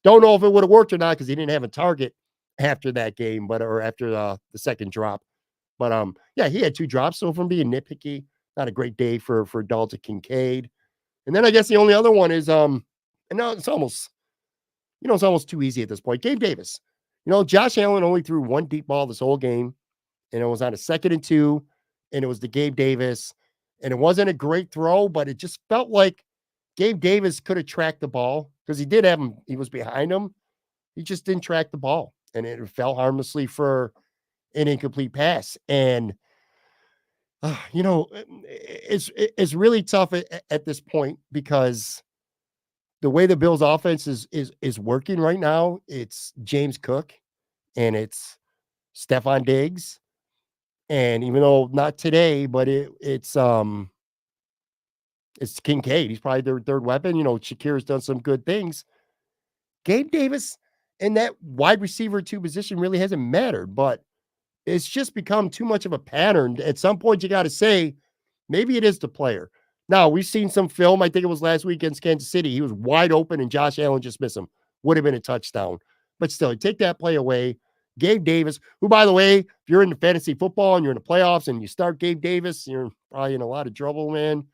Don't know if it would have worked or not because he didn't have a target after that game, or after the second drop. But yeah, he had 2 drops. So if I'm being nitpicky, not a great day for Dalton Kincaid. And then I guess the only other one is and now it's almost too easy at this point. Gabe Davis. Josh Allen only threw 1 deep ball this whole game, and it was on a 2nd and 2, and it was to Gabe Davis. And it wasn't a great throw, but it just felt like Gabe Davis could have tracked the ball because he did have him. He was behind him. He just didn't track the ball, and it fell harmlessly for an incomplete pass. And, it's really tough at this point because the way the Bills offense is working right now, it's James Cook and it's Stephon Diggs. And even though not today, but it's Kincaid. He's probably their third weapon. Shakir's done some good things. Gabe Davis in that wide receiver 2 position really hasn't mattered, but it's just become too much of a pattern. At some point, you got to say, maybe it is the player. Now, we've seen some film. I think it was last week against Kansas City. He was wide open and Josh Allen just missed him. Would have been a touchdown. But still, take that play away. Gabe Davis, who, by the way, if you're in the fantasy football and you're in the playoffs and you start Gabe Davis, you're probably in a lot of trouble, man.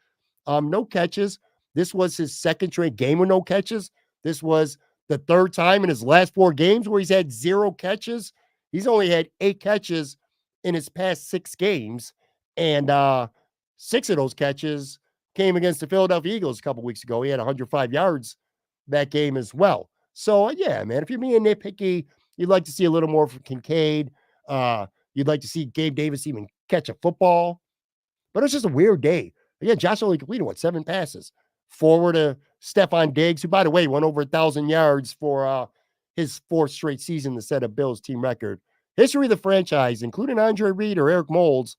No catches. This was his second straight game with no catches. This was the third time in his last 4 games where he's had 0 catches. He's only had 8 catches in his past 6 games. And 6 of those catches came against the Philadelphia Eagles a couple weeks ago. He had 105 yards that game as well. So, yeah, man, if you're being nitpicky, you'd like to see a little more from Kincaid. You'd like to see Gabe Davis even catch a football. But it's just a weird day. Again, Josh only completed, 7 passes. Forward to Stephon Diggs, who, by the way, went over 1,000 yards for his 4th straight season to set a Bills team record. History of the franchise, including Andre Reed or Eric Moulds,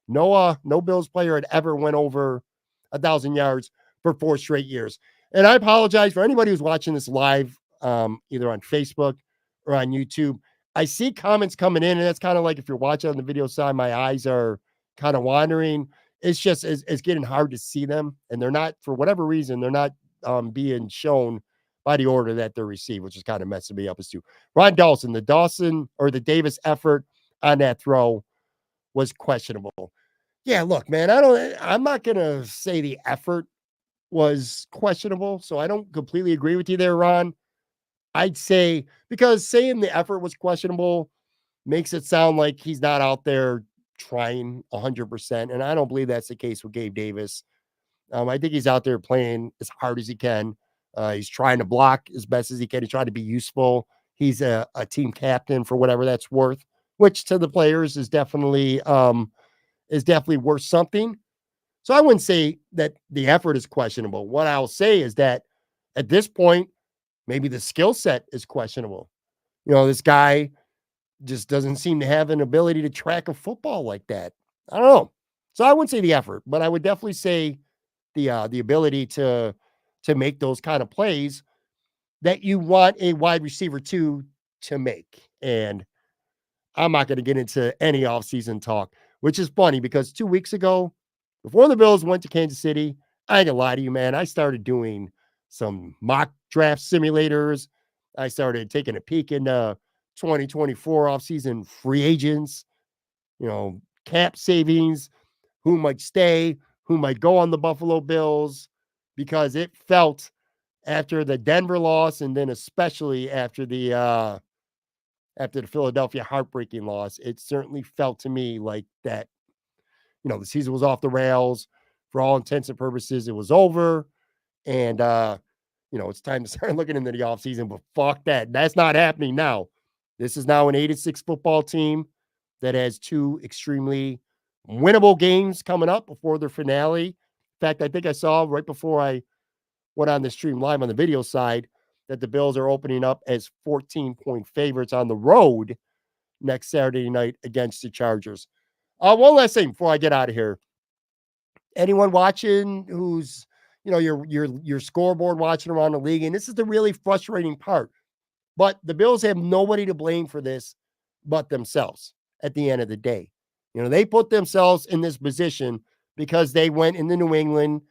no Bills player had ever went over 1,000 yards for 4 straight years. And I apologize for anybody who's watching this live, either on Facebook or on YouTube. I see comments coming in, and that's kind of like if you're watching on the video side, my eyes are kind of wandering. It's just it's getting hard to see them, and they're not, for whatever reason, they're not being shown by the order that they're received, which is kind of messing me up as to Ron Dawson. The Davis effort on that throw was questionable. Yeah, look, man, I'm not gonna say the effort was questionable, so I don't completely agree with you there, Ron. I'd say, because saying the effort was questionable makes it sound like he's not out there trying 100%, and I don't believe that's the case with Gabe Davis. I think he's out there playing as hard as he can. He's trying to block as best as he can. He's trying to be useful. He's a team captain for whatever that's worth, which to the players is definitely worth something. So I wouldn't say that the effort is questionable. What I'll say is that at this point, maybe the skill set is questionable. This guy just doesn't seem to have an ability to track a football like that. I don't know. So I wouldn't say the effort, but I would definitely say the ability to make those kind of plays that you want a wide receiver to make. And I'm not going to get into any offseason talk, which is funny because 2 weeks ago, before the Bills went to Kansas City, I ain't gonna lie to you, man. I started doing some mock draft simulators. I started taking a peek into 2024 offseason free agents, cap savings, who might stay, who might go on the Buffalo Bills, because it felt after the Denver loss, and then especially after the Philadelphia heartbreaking loss, it certainly felt to me like that, the season was off the rails. For all intents and purposes, it was over. And, it's time to start looking into the offseason, but fuck that. That's not happening now. This is now an 8-6 football team that has 2 extremely winnable games coming up before their finale. In fact, I think I saw right before I went on the stream live on the video side that the Bills are opening up as 14-point favorites on the road next Saturday night against the Chargers. One last thing before I get out of here. Anyone watching who's, your scoreboard watching around the league, and this is the really frustrating part, but the Bills have nobody to blame for this but themselves at the end of the day. They put themselves in this position because they went into New England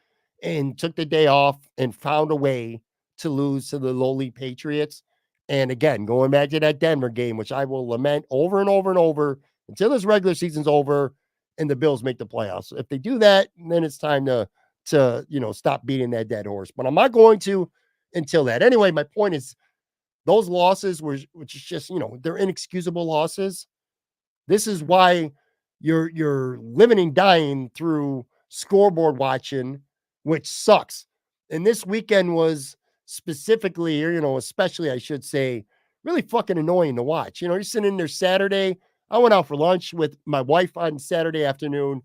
and took the day off and found a way to lose to the lowly Patriots. And again, going back to that Denver game, which I will lament over and over and over until this regular season's over and the Bills make the playoffs. If they do that, then it's time to stop beating that dead horse. But I'm not going to until that. Anyway, my point is those losses which is just, they're inexcusable losses. This is why you're living and dying through scoreboard watching, which sucks. And this weekend was specifically, or especially, I should say, really fucking annoying to watch. You're sitting in there Saturday. I went out for lunch with my wife on Saturday afternoon,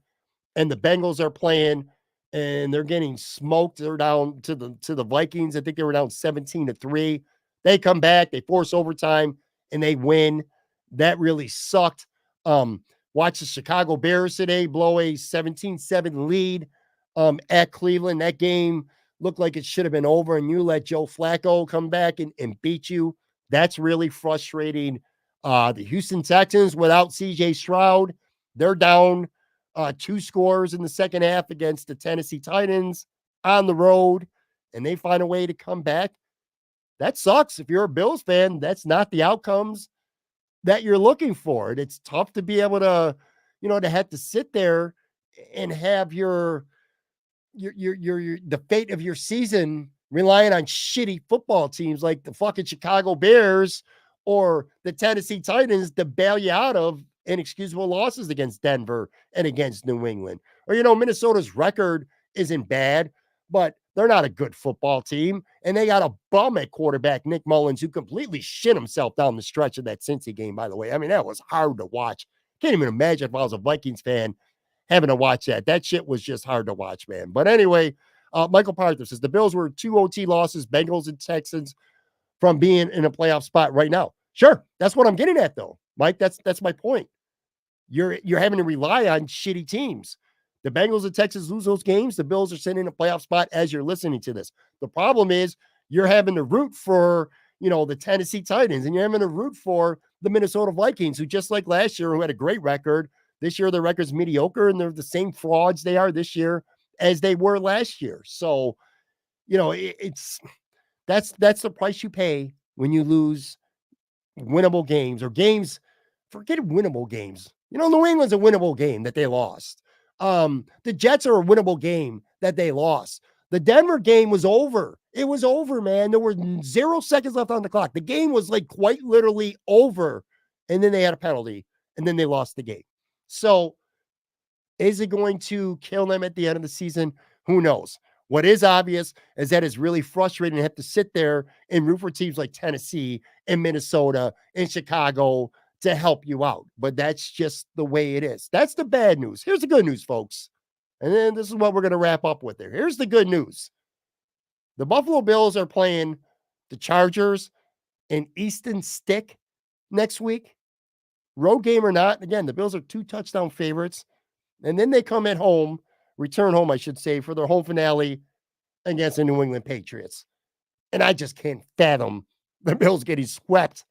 and the Bengals are playing, and they're getting smoked. They're down to the Vikings. I think they were down 17-3. They come back, they force overtime, and they win. That really sucked. Watch the Chicago Bears today blow a 17-7 lead at Cleveland. That game looked like it should have been over, and you let Joe Flacco come back and beat you. That's really frustrating. The Houston Texans without CJ Stroud, they're down 2 scores in the second half against the Tennessee Titans on the road, and they find a way to come back. that sucks. If you're a Bills fan, that's not the outcomes that you're looking for. And it's tough to be able to, to have to sit there and have your the fate of your season relying on shitty football teams like the fucking Chicago Bears or the Tennessee Titans to bail you out of inexcusable losses against Denver and against New England. Or, Minnesota's record isn't bad, but they're not a good football team. And they got a bum at quarterback, Nick Mullins, who completely shit himself down the stretch of that Cincy game, by the way. I mean, that was hard to watch. Can't even imagine if I was a Vikings fan having to watch that. That shit was just hard to watch, man. But anyway, Michael Parker says the Bills were 2 OT losses, Bengals and Texans, from being in a playoff spot right now. Sure, that's what I'm getting at, though, Mike. That's my point. You're having to rely on shitty teams. The Bengals and Texans lose those games. The Bills are sitting in a playoff spot as you're listening to this. The problem is you're having to root for, the Tennessee Titans, and you're having to root for the Minnesota Vikings, who just like last year, who had a great record. This year, their record's mediocre, and they're the same frauds they are this year as they were last year. So, that's the price you pay when you lose winnable games or games. Forget winnable games. New England's a winnable game that they lost. The Jets are a winnable game that they lost. The Denver game was over. It was over, man. There were 0 seconds left on the clock. The game was like quite literally over. And then they had a penalty, and then they lost the game. So is it going to kill them at the end of the season? Who knows? What is obvious is that it's really frustrating to have to sit there and root for teams like Tennessee and Minnesota and Chicago to help you out. But that's just the way it is. That's the bad news. Here's the good news, folks. And then this is what we're going to wrap up with there. Here's the good news. The Buffalo Bills are playing the Chargers in Easton Stick next week. Road game or not, again, the Bills are 2 touchdown favorites. And then they come at home, return home, I should say, for their home finale against the New England Patriots. And I just can't fathom the Bills getting swept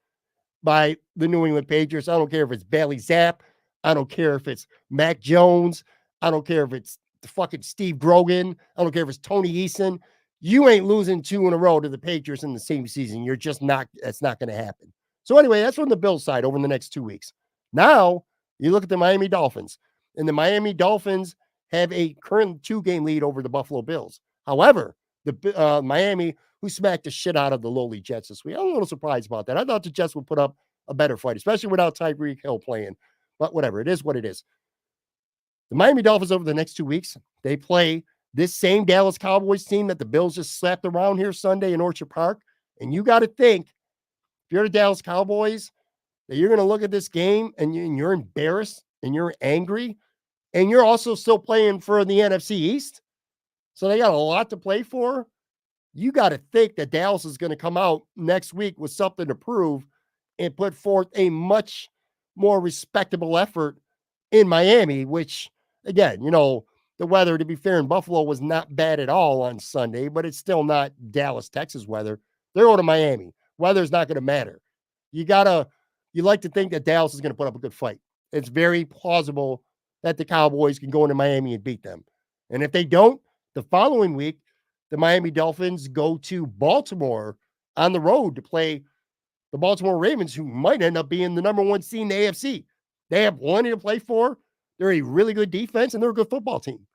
by the New England Patriots. I don't care if it's Bailey Zapp. I don't care if it's Mac Jones. I don't care if it's the fucking Steve Grogan. I don't care if it's Tony Eason. You ain't losing 2 in a row to the Patriots in the same season. You're just not, that's not going to happen. So anyway, that's from the Bills side over the next 2 weeks. Now, you look at the Miami Dolphins, and the Miami Dolphins have a current 2-game lead over the Buffalo Bills. However, the Miami, who smacked the shit out of the lowly Jets this week, I'm a little surprised about that. I thought the Jets would put up a better fight, especially without Tyreek Hill playing. But whatever, it is what it is. The Miami Dolphins over the next 2 weeks, they play this same Dallas Cowboys team that the Bills just slapped around here Sunday in Orchard Park. And you got to think, if you're the Dallas Cowboys, that you're going to look at this game and you're embarrassed and you're angry, and you're also still playing for the NFC East. So they got a lot to play for. You got to think that Dallas is going to come out next week with something to prove and put forth a much more respectable effort in Miami, which, again, the weather, to be fair, in Buffalo was not bad at all on Sunday, but it's still not Dallas, Texas weather. They're going to Miami. Weather's not going to matter. You like to think that Dallas is going to put up a good fight. It's very plausible that the Cowboys can go into Miami and beat them. And if they don't, the following week, the Miami Dolphins go to Baltimore on the road to play the Baltimore Ravens, who might end up being the number 1 seed in the AFC. They have plenty to play for. They're a really good defense, and they're a good football team.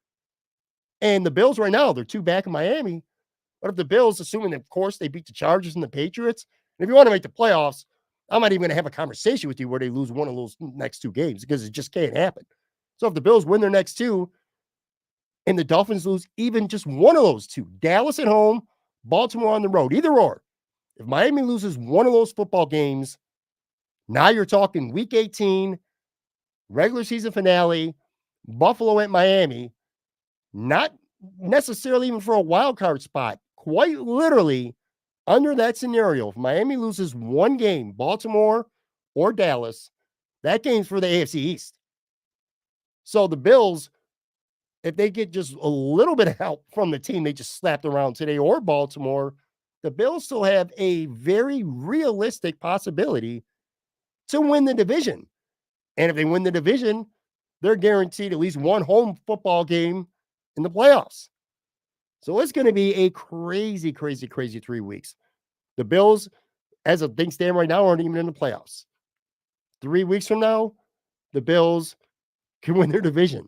And the Bills right now, they're 2 back in Miami. But if the Bills, assuming, of course, they beat the Chargers and the Patriots, and if you want to make the playoffs, I'm not even going to have a conversation with you where they lose one of those next 2 games, because it just can't happen. So if the Bills win their next 2 and the Dolphins lose even just one of those 2, Dallas at home, Baltimore on the road, either or, if Miami loses one of those football games, now you're talking week 18, regular season finale, Buffalo at Miami, not necessarily even for a wild card spot, quite literally under that scenario. If Miami loses one game, Baltimore or Dallas, that game's for the AFC East. So the Bills, if they get just a little bit of help from the team they just slapped around today or Baltimore, the Bills still have a very realistic possibility to win the division. And if they win the division, they're guaranteed at least one home football game in the playoffs. So it's going to be a crazy, crazy, crazy 3 weeks. The Bills, as of things stand right now, aren't even in the playoffs. 3 weeks from now, the Bills can win their division,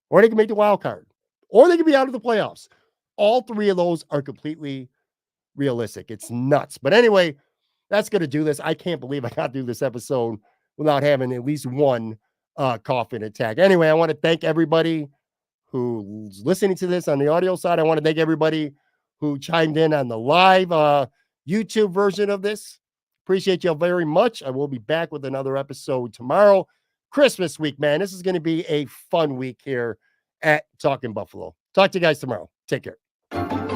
or they can make the wild card, or they can be out of the playoffs. All three of those are completely realistic. It's nuts. But anyway, that's going to do this. I can't believe I got through this episode without having at least one coughing attack. Anyway, I want to thank everybody who's listening to this on the audio side. I want to thank everybody who chimed in on the live YouTube version of this. Appreciate you all very much. I will be back with another episode tomorrow. Christmas week, man. This is going to be a fun week here at Talking Buffalo. Talk to you guys tomorrow. Take care.